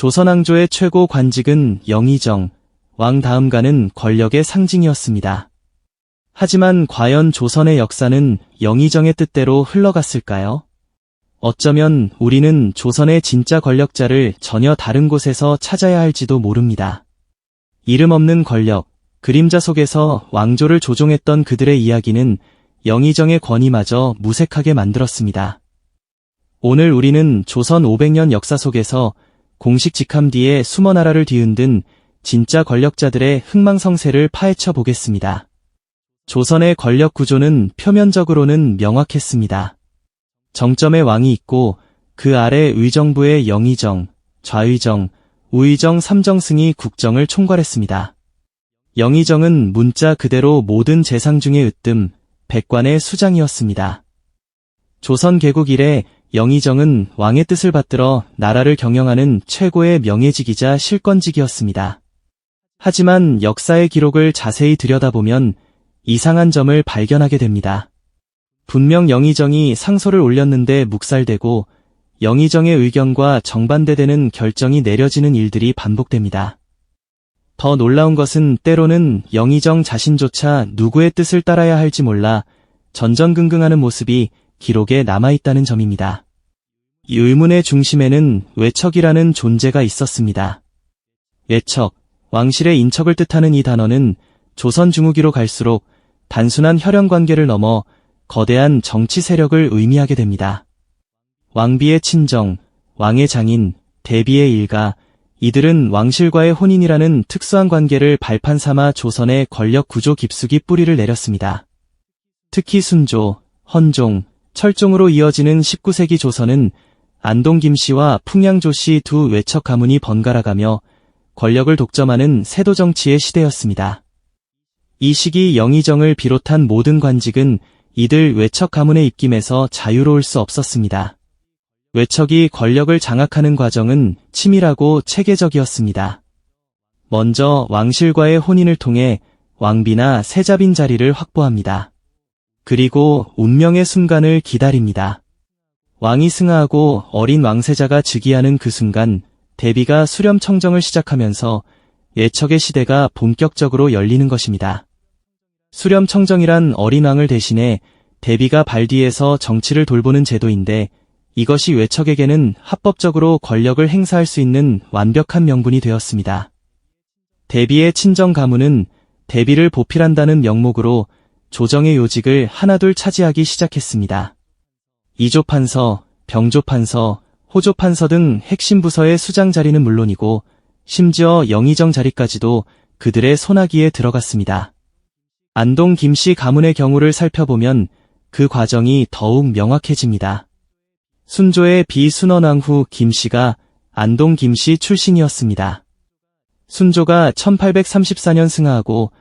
조선왕조의 최고 관직은 영의정, 왕 다음가는 권력의 상징이었습니다. 하지만 과연 조선의 역사는 영의정의 뜻대로 흘러갔을까요? 어쩌면 우리는 조선의 진짜 권력자를 전혀 다른 곳에서 찾아야 할지도 모릅니다. 이름 없는 권력, 그림자 속에서 왕조를 조종했던 그들의 이야기는 영의정의 권위마저 무색하게 만들었습니다. 오늘 우리는 조선 500년 역사 속에서 공식 직함 뒤에 숨어 나라를 뒤흔든 진짜 권력자들의 흥망성쇠를 파헤쳐 보겠습니다. 조선의 권력 구조는 표면적으로는 명확했습니다. 정점에 왕이 있고 그 아래 의정부의 영의정, 좌의정, 우의정 3정승이 국정을 총괄했습니다. 영의정은 문자 그대로 모든 재상 중의 으뜸, 백관의 수장이었습니다. 조선 개국 이래 영의정은 왕의 뜻을 받들어 나라를 경영하는 최고의 명예직이자 실권직이었습니다. 하지만 역사의 기록을 자세히 들여다보면 이상한 점을 발견하게 됩니다. 분명 영의정이 상소를 올렸는데 묵살되고 영의정의 의견과 정반대되는 결정이 내려지는 일들이 반복됩니다. 더 놀라운 것은 때로는 영의정 자신조차 누구의 뜻을 따라야 할지 몰라 전전긍긍하는 모습이 기록에 남아있다는 점입니다. 이 의문의 중심에는 외척이라는 존재가 있었습니다. 외척, 왕실의 인척을 뜻하는 이 단어는 조선 중후기로 갈수록 단순한 혈연 관계를 넘어 거대한 정치 세력을 의미하게 됩니다. 왕비의 친정, 왕의 장인, 대비의 일가, 이들은 왕실과의 혼인이라는 특수한 관계를 발판 삼아 조선의 권력 구조 깊숙이 뿌리를 내렸습니다. 특히 순조, 헌종, 철종으로 이어지는 19세기 조선은 안동 김씨와 풍양조씨 두 외척 가문이 번갈아가며 권력을 독점하는 세도 정치의 시대였습니다. 이 시기 영의정을 비롯한 모든 관직은 이들 외척 가문의 입김에서 자유로울 수 없었습니다. 외척이 권력을 장악하는 과정은 치밀하고 체계적이었습니다. 먼저 왕실과의 혼인을 통해 왕비나 세자빈 자리를 확보합니다. 그리고 운명의 순간을 기다립니다. 왕이 승하하고 어린 왕세자가 즉위하는 그 순간 대비가 수렴청정을 시작하면서 외척의 시대가 본격적으로 열리는 것입니다. 수렴청정이란 어린 왕을 대신해 대비가 발 뒤에서 정치를 돌보는 제도인데 이것이 외척에게는 합법적으로 권력을 행사할 수 있는 완벽한 명분이 되었습니다. 대비의 친정 가문은 대비를 보필한다는 명목으로 조정의 요직을 하나둘 차지하기 시작했습니다. 이조판서, 병조판서, 호조판서 등 핵심 부서의 수장 자리는 물론이고 심지어 영의정 자리까지도 그들의 손아귀에 들어갔습니다. 안동 김씨 가문의 경우를 살펴보면 그 과정이 더욱 명확해집니다. 순조의 비순원왕 후 김씨가 안동 김씨 출신이었습니다. 순조가 1834년 승하하고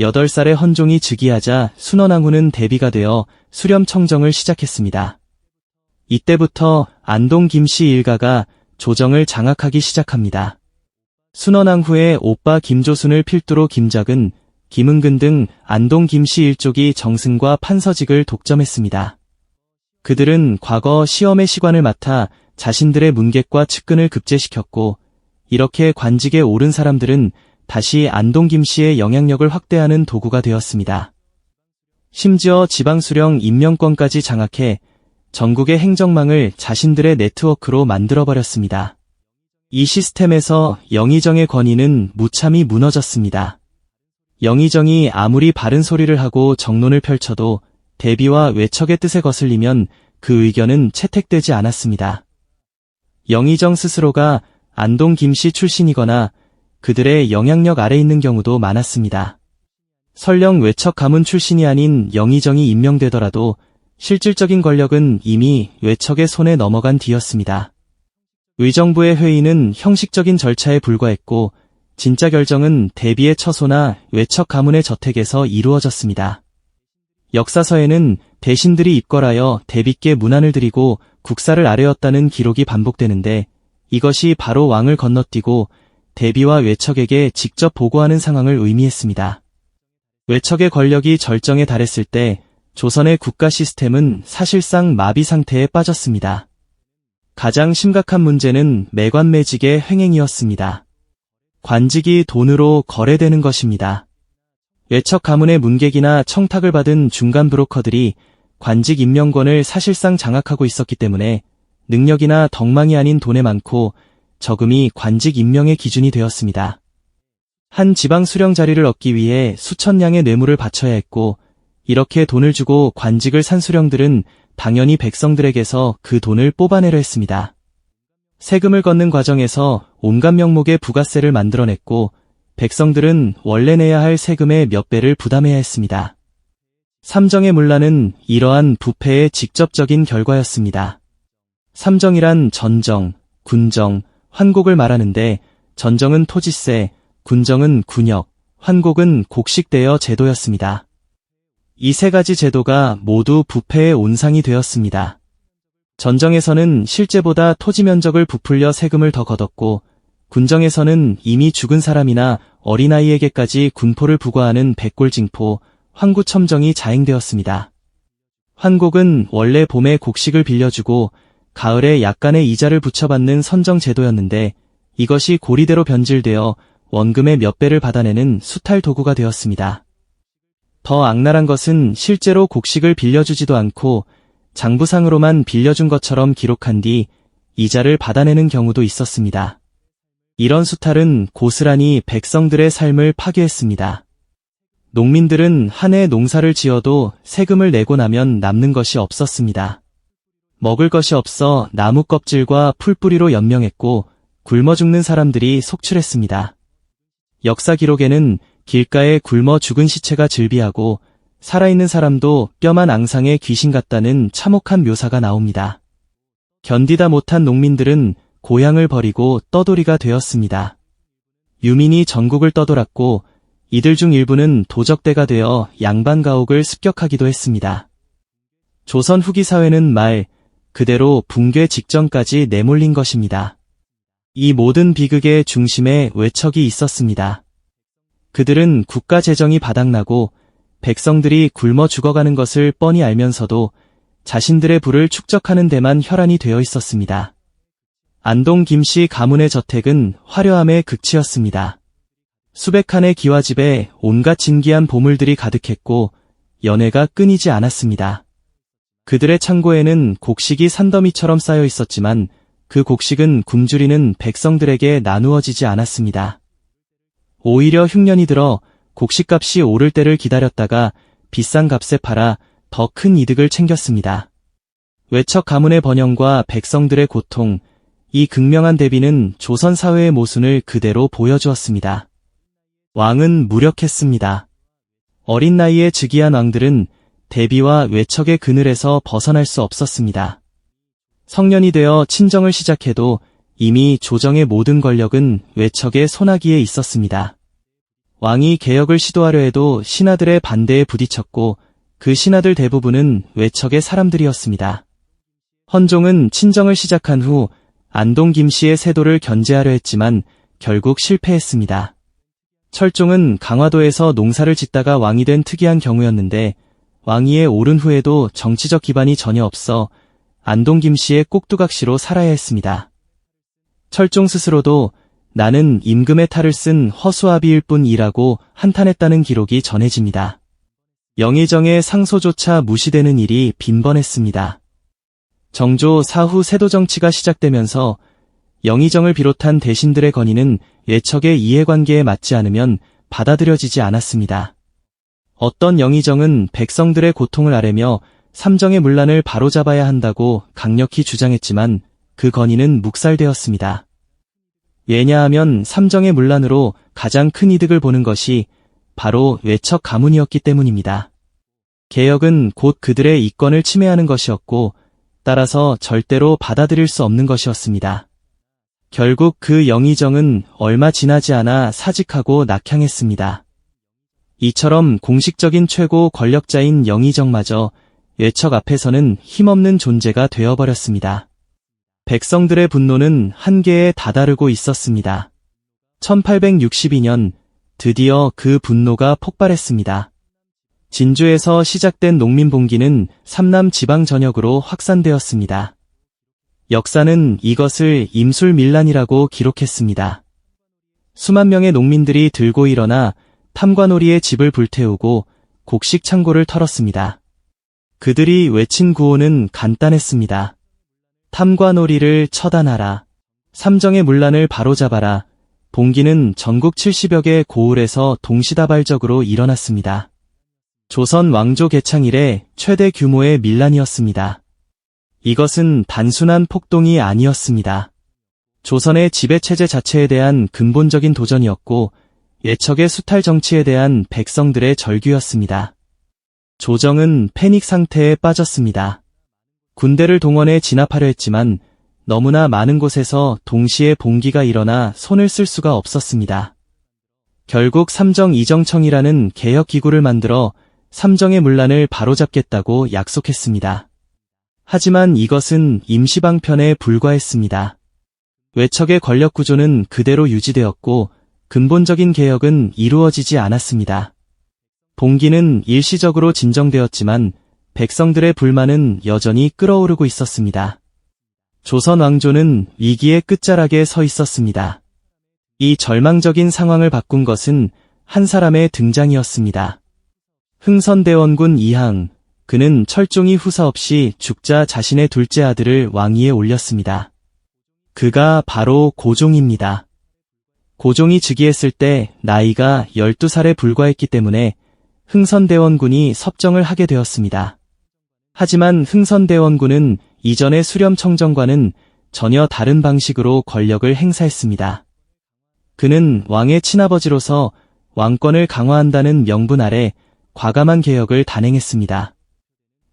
8살의 헌종이 즉위하자 순원왕 후는 대비가 되어 수렴청정을 시작했습니다. 이때부터 안동 김씨 일가가 조정을 장악하기 시작합니다. 순원왕 후의 오빠 김조순을 필두로 김작은, 김은근 등 안동 김씨 일족이 정승과 판서직을 독점했습니다. 그들은 과거 시험의 시관을 맡아 자신들의 문객과 측근을 급제시켰고 이렇게 관직에 오른 사람들은 다시 안동 김씨의 영향력을 확대하는 도구가 되었습니다. 심지어 지방수령 임명권까지 장악해 전국의 행정망을 자신들의 네트워크로 만들어버렸습니다. 이 시스템에서 영의정의 권위는 무참히 무너졌습니다. 영의정이 아무리 바른 소리를 하고 정론을 펼쳐도 대비와 외척의 뜻에 거슬리면 그 의견은 채택되지 않았습니다. 영의정 스스로가 안동 김씨 출신이거나 그들의 영향력 아래 있는 경우도 많았습니다. 설령 외척 가문 출신이 아닌 영의정이 임명되더라도 실질적인 권력은 이미 외척의 손에 넘어간 뒤였습니다. 의정부의 회의는 형식적인 절차에 불과했고 진짜 결정은 대비의 처소나 외척 가문의 저택에서 이루어졌습니다. 역사서에는 대신들이 입궐하여 대비께 문안을 드리고 국사를 아뢰었다는 기록이 반복되는데 이것이 바로 왕을 건너뛰고 대비와 외척에게 직접 보고하는 상황을 의미했습니다. 외척의 권력이 절정에 달했을 때 조선의 국가 시스템은 사실상 마비 상태에 빠졌습니다. 가장 심각한 문제는 매관매직의 횡행이었습니다. 관직이 돈으로 거래되는 것입니다. 외척 가문의 문객이나 청탁을 받은 중간 브로커들이 관직 임명권을 사실상 장악하고 있었기 때문에 능력이나 덕망이 아닌 돈에 많고 저금이 관직 임명의 기준이 되었습니다. 한 지방 수령 자리를 얻기 위해 수천량의 뇌물을 바쳐야 했고, 이렇게 돈을 주고 관직을 산 수령들은 당연히 백성들에게서 그 돈을 뽑아내려 했습니다. 세금을 걷는 과정에서 온갖 명목의 부가세를 만들어냈고, 백성들은 원래 내야 할 세금의 몇 배를 부담해야 했습니다. 삼정의 문란은 이러한 부패의 직접적인 결과였습니다. 삼정이란 전정, 군정, 환곡을 말하는데, 전정은 토지세, 군정은 군역, 환곡은 곡식대여 제도였습니다. 이 세 가지 제도가 모두 부패의 온상이 되었습니다. 전정에서는 실제보다 토지 면적을 부풀려 세금을 더 걷었고, 군정에서는 이미 죽은 사람이나 어린아이에게까지 군포를 부과하는 백골징포, 환구첨정이 자행되었습니다. 환곡은 원래 봄에 곡식을 빌려주고 가을에 약간의 이자를 붙여받는 선정제도였는데, 이것이 고리대로 변질되어 원금의 몇 배를 받아내는 수탈 도구가 되었습니다. 더 악랄한 것은 실제로 곡식을 빌려주지도 않고 장부상으로만 빌려준 것처럼 기록한 뒤 이자를 받아내는 경우도 있었습니다. 이런 수탈은 고스란히 백성들의 삶을 파괴했습니다. 농민들은 한 해 농사를 지어도 세금을 내고 나면 남는 것이 없었습니다. 먹을 것이 없어 나무 껍질과 풀뿌리로 연명했고 굶어 죽는 사람들이 속출했습니다. 역사 기록에는 길가에 굶어 죽은 시체가 즐비하고 살아있는 사람도 뼈만 앙상해 귀신 같다는 참혹한 묘사가 나옵니다. 견디다 못한 농민들은 고향을 버리고 떠돌이가 되었습니다. 유민이 전국을 떠돌았고 이들 중 일부는 도적대가 되어 양반가옥을 습격하기도 했습니다. 조선 후기 사회는 말 그대로 붕괴 직전까지 내몰린 것입니다. 이 모든 비극의 중심에 외척이 있었습니다. 그들은 국가 재정이 바닥나고 백성들이 굶어 죽어가는 것을 뻔히 알면서도 자신들의 부를 축적하는 데만 혈안이 되어 있었습니다. 안동 김씨 가문의 저택은 화려함의 극치였습니다. 수백 칸의 기와집에 온갖 진기한 보물들이 가득했고 연회가 끊이지 않았습니다. 그들의 창고에는 곡식이 산더미처럼 쌓여 있었지만 그 곡식은 굶주리는 백성들에게 나누어지지 않았습니다. 오히려 흉년이 들어 곡식값이 오를 때를 기다렸다가 비싼 값에 팔아 더 큰 이득을 챙겼습니다. 외척 가문의 번영과 백성들의 고통, 이 극명한 대비는 조선 사회의 모순을 그대로 보여주었습니다. 왕은 무력했습니다. 어린 나이에 즉위한 왕들은 대비와 외척의 그늘에서 벗어날 수 없었습니다. 성년이 되어 친정을 시작해도 이미 조정의 모든 권력은 외척의 손아귀에 있었습니다. 왕이 개혁을 시도하려 해도 신하들의 반대에 부딪혔고 그 신하들 대부분은 외척의 사람들이었습니다. 헌종은 친정을 시작한 후 안동 김씨의 세도를 견제하려 했지만 결국 실패했습니다. 철종은 강화도에서 농사를 짓다가 왕이 된 특이한 경우였는데 왕위에 오른 후에도 정치적 기반이 전혀 없어 안동 김씨의 꼭두각시로 살아야 했습니다. 철종 스스로도 나는 임금의 탈을 쓴 허수아비일 뿐이라고 한탄했다는 기록이 전해집니다. 영의정의 상소조차 무시되는 일이 빈번했습니다. 정조 사후 세도 정치가 시작되면서 영의정을 비롯한 대신들의 건의는 외척의 이해관계에 맞지 않으면 받아들여지지 않았습니다. 어떤 영의정은 백성들의 고통을 아뢰며 삼정의 문란을 바로잡아야 한다고 강력히 주장했지만 그 건의는 묵살되었습니다. 왜냐하면 삼정의 문란으로 가장 큰 이득을 보는 것이 바로 외척 가문이었기 때문입니다. 개혁은 곧 그들의 이권을 침해하는 것이었고 따라서 절대로 받아들일 수 없는 것이었습니다. 결국 그 영의정은 얼마 지나지 않아 사직하고 낙향했습니다. 이처럼 공식적인 최고 권력자인 영의정마저 외척 앞에서는 힘없는 존재가 되어버렸습니다. 백성들의 분노는 한계에 다다르고 있었습니다. 1862년 드디어 그 분노가 폭발했습니다. 진주에서 시작된 농민봉기는 삼남 지방 전역으로 확산되었습니다. 역사는 이것을 임술밀란이라고 기록했습니다. 수만 명의 농민들이 들고 일어나 탐관오리의 집을 불태우고 곡식 창고를 털었습니다. 그들이 외친 구호는 간단했습니다. 탐관오리를 처단하라. 삼정의 문란을 바로잡아라. 봉기는 전국 70여 개 고을에서 동시다발적으로 일어났습니다. 조선 왕조 개창 이래 최대 규모의 밀란이었습니다. 이것은 단순한 폭동이 아니었습니다. 조선의 지배체제 자체에 대한 근본적인 도전이었고 외척의 수탈 정치에 대한 백성들의 절규였습니다. 조정은 패닉 상태에 빠졌습니다. 군대를 동원해 진압하려 했지만 너무나 많은 곳에서 동시에 봉기가 일어나 손을 쓸 수가 없었습니다. 결국 삼정이정청이라는 개혁기구를 만들어 삼정의 문란을 바로잡겠다고 약속했습니다. 하지만 이것은 임시방편에 불과했습니다. 외척의 권력구조는 그대로 유지되었고 근본적인 개혁은 이루어지지 않았습니다. 봉기는 일시적으로 진정되었지만 백성들의 불만은 여전히 끓어오르고 있었습니다. 조선 왕조는 위기의 끝자락에 서 있었습니다. 이 절망적인 상황을 바꾼 것은 한 사람의 등장이었습니다. 흥선대원군 이항, 그는 철종이 후사 없이 죽자 자신의 둘째 아들을 왕위에 올렸습니다. 그가 바로 고종입니다. 고종이 즉위했을 때 나이가 12살에 불과했기 때문에 흥선대원군이 섭정을 하게 되었습니다. 하지만 흥선대원군은 이전의 수렴청정과는 전혀 다른 방식으로 권력을 행사했습니다. 그는 왕의 친아버지로서 왕권을 강화한다는 명분 아래 과감한 개혁을 단행했습니다.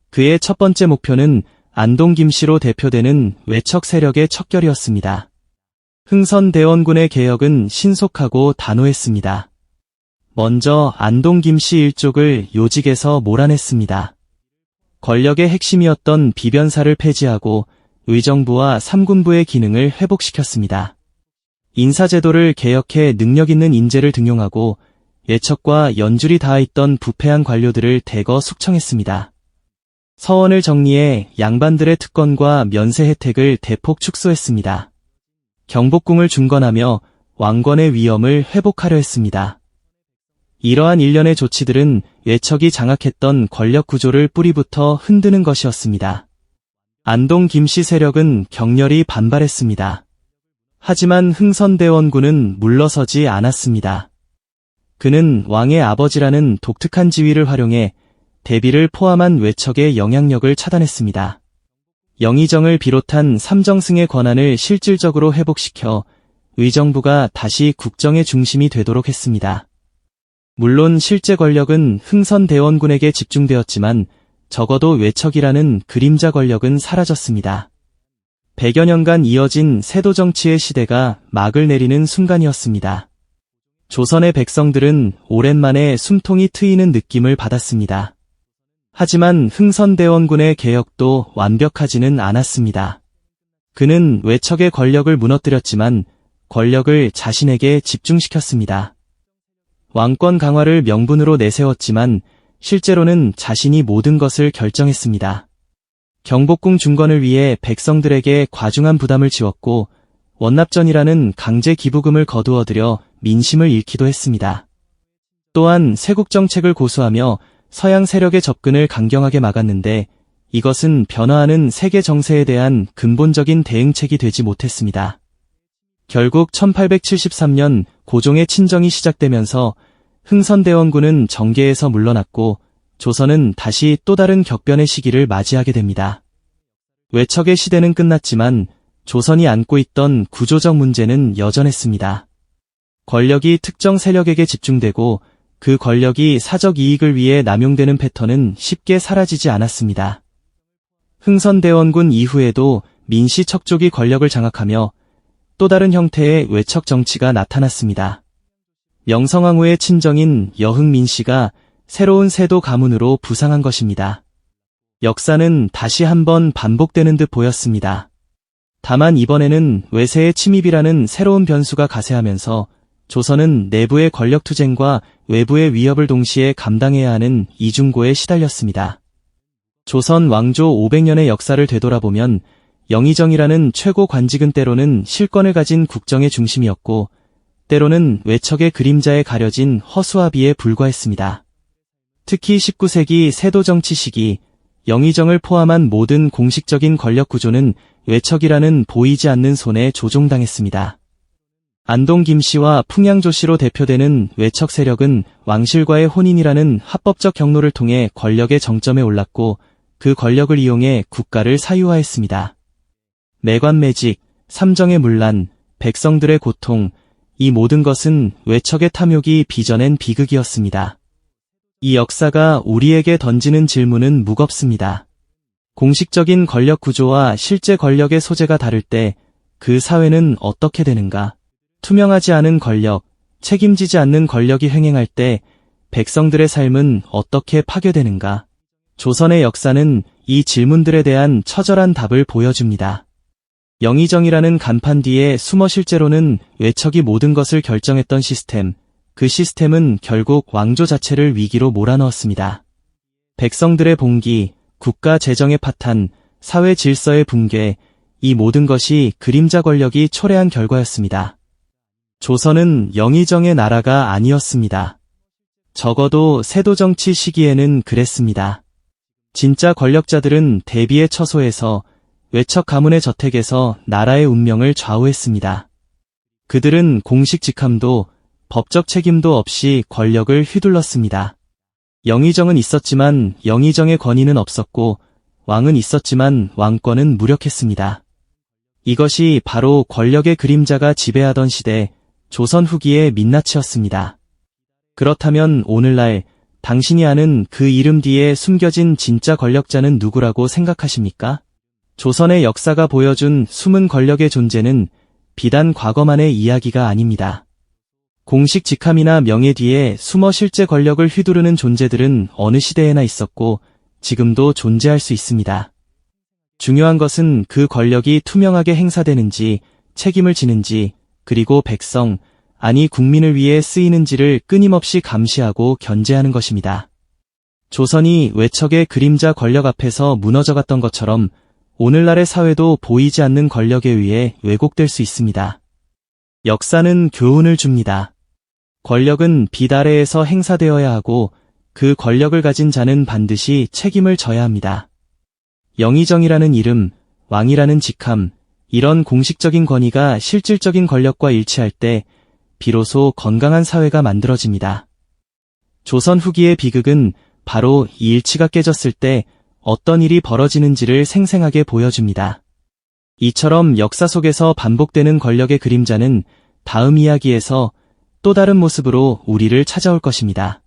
그의 첫 번째 목표는 안동 김씨로 대표되는 외척 세력의 척결이었습니다. 흥선대원군의 개혁은 신속하고 단호했습니다. 먼저 안동 김씨 일족을 요직에서 몰아냈습니다. 권력의 핵심이었던 비변사를 폐지하고 의정부와 삼군부의 기능을 회복시켰습니다. 인사제도를 개혁해 능력 있는 인재를 등용하고 외척과 연줄이 닿아있던 부패한 관료들을 대거 숙청했습니다. 서원을 정리해 양반들의 특권과 면세 혜택을 대폭 축소했습니다. 경복궁을 중건하며 왕권의 위엄을 회복하려 했습니다. 이러한 일련의 조치들은 외척이 장악했던 권력 구조를 뿌리부터 흔드는 것이었습니다. 안동 김씨 세력은 격렬히 반발했습니다. 하지만 흥선대원군은 물러서지 않았습니다. 그는 왕의 아버지라는 독특한 지위를 활용해 대비를 포함한 외척의 영향력을 차단했습니다. 영의정을 비롯한 삼정승의 권한을 실질적으로 회복시켜 의정부가 다시 국정의 중심이 되도록 했습니다. 물론 실제 권력은 흥선대원군에게 집중되었지만 적어도 외척이라는 그림자 권력은 사라졌습니다. 100여 년간 이어진 세도 정치의 시대가 막을 내리는 순간이었습니다. 조선의 백성들은 오랜만에 숨통이 트이는 느낌을 받았습니다. 하지만 흥선대원군의 개혁도 완벽하지는 않았습니다. 그는 외척의 권력을 무너뜨렸지만 권력을 자신에게 집중시켰습니다. 왕권 강화를 명분으로 내세웠지만 실제로는 자신이 모든 것을 결정했습니다. 경복궁 중건을 위해 백성들에게 과중한 부담을 지웠고 원납전이라는 강제 기부금을 거두어들여 민심을 잃기도 했습니다. 또한 세국정책을 고수하며 서양 세력의 접근을 강경하게 막았는데 이것은 변화하는 세계 정세에 대한 근본적인 대응책이 되지 못했습니다. 결국 1873년 고종의 친정이 시작되면서 흥선대원군은 정계에서 물러났고 조선은 다시 또 다른 격변의 시기를 맞이하게 됩니다. 외척의 시대는 끝났지만 조선이 안고 있던 구조적 문제는 여전했습니다. 권력이 특정 세력에게 집중되고 그 권력이 사적 이익을 위해 남용되는 패턴은 쉽게 사라지지 않았습니다. 흥선대원군 이후에도 민씨 척족이 권력을 장악하며 또 다른 형태의 외척 정치가 나타났습니다. 명성황후의 친정인 여흥민씨가 새로운 세도 가문으로 부상한 것입니다. 역사는 다시 한번 반복되는 듯 보였습니다. 다만 이번에는 외세의 침입이라는 새로운 변수가 가세하면서 조선은 내부의 권력투쟁과 외부의 위협을 동시에 감당해야 하는 이중고에 시달렸습니다. 조선 왕조 500년의 역사를 되돌아보면 영의정이라는 최고 관직은 때로는 실권을 가진 국정의 중심이었고, 때로는 외척의 그림자에 가려진 허수아비에 불과했습니다. 특히 19세기 세도 정치 시기, 영의정을 포함한 모든 공식적인 권력 구조는 외척이라는 보이지 않는 손에 조종당했습니다. 안동 김씨와 풍양조씨로 대표되는 외척 세력은 왕실과의 혼인이라는 합법적 경로를 통해 권력의 정점에 올랐고, 그 권력을 이용해 국가를 사유화했습니다. 매관매직, 삼정의 문란, 백성들의 고통, 이 모든 것은 외척의 탐욕이 빚어낸 비극이었습니다. 이 역사가 우리에게 던지는 질문은 무겁습니다. 공식적인 권력 구조와 실제 권력의 소재가 다를 때 그 사회는 어떻게 되는가? 투명하지 않은 권력, 책임지지 않는 권력이 횡행할 때 백성들의 삶은 어떻게 파괴되는가? 조선의 역사는 이 질문들에 대한 처절한 답을 보여줍니다. 영의정이라는 간판 뒤에 숨어 실제로는 외척이 모든 것을 결정했던 시스템, 그 시스템은 결국 왕조 자체를 위기로 몰아넣었습니다. 백성들의 봉기, 국가 재정의 파탄, 사회 질서의 붕괴, 이 모든 것이 그림자 권력이 초래한 결과였습니다. 조선은 영의정의 나라가 아니었습니다. 적어도 세도 정치 시기에는 그랬습니다. 진짜 권력자들은 대비의 처소에서 외척 가문의 저택에서 나라의 운명을 좌우했습니다. 그들은 공식 직함도 법적 책임도 없이 권력을 휘둘렀습니다. 영의정은 있었지만 영의정의 권위는 없었고 왕은 있었지만 왕권은 무력했습니다. 이것이 바로 권력의 그림자가 지배하던 시대 조선 후기의 민낯이었습니다. 그렇다면 오늘날 당신이 아는 그 이름 뒤에 숨겨진 진짜 권력자는 누구라고 생각하십니까? 조선의 역사가 보여준 숨은 권력의 존재는 비단 과거만의 이야기가 아닙니다. 공식 직함이나 명예 뒤에 숨어 실제 권력을 휘두르는 존재들은 어느 시대에나 있었고 지금도 존재할 수 있습니다. 중요한 것은 그 권력이 투명하게 행사되는지, 책임을 지는지, 그리고 백성, 아니 국민을 위해 쓰이는지를 끊임없이 감시하고 견제하는 것입니다. 조선이 외척의 그림자 권력 앞에서 무너져갔던 것처럼 오늘날의 사회도 보이지 않는 권력에 의해 왜곡될 수 있습니다. 역사는 교훈을 줍니다. 권력은 빛 아래에서 행사되어야 하고 그 권력을 가진 자는 반드시 책임을 져야 합니다. 영의정이라는 이름, 왕이라는 직함, 이런 공식적인 권위가 실질적인 권력과 일치할 때 비로소 건강한 사회가 만들어집니다. 조선 후기의 비극은 바로 이 일치가 깨졌을 때 어떤 일이 벌어지는지를 생생하게 보여줍니다. 이처럼 역사 속에서 반복되는 권력의 그림자는 다음 이야기에서 또 다른 모습으로 우리를 찾아올 것입니다.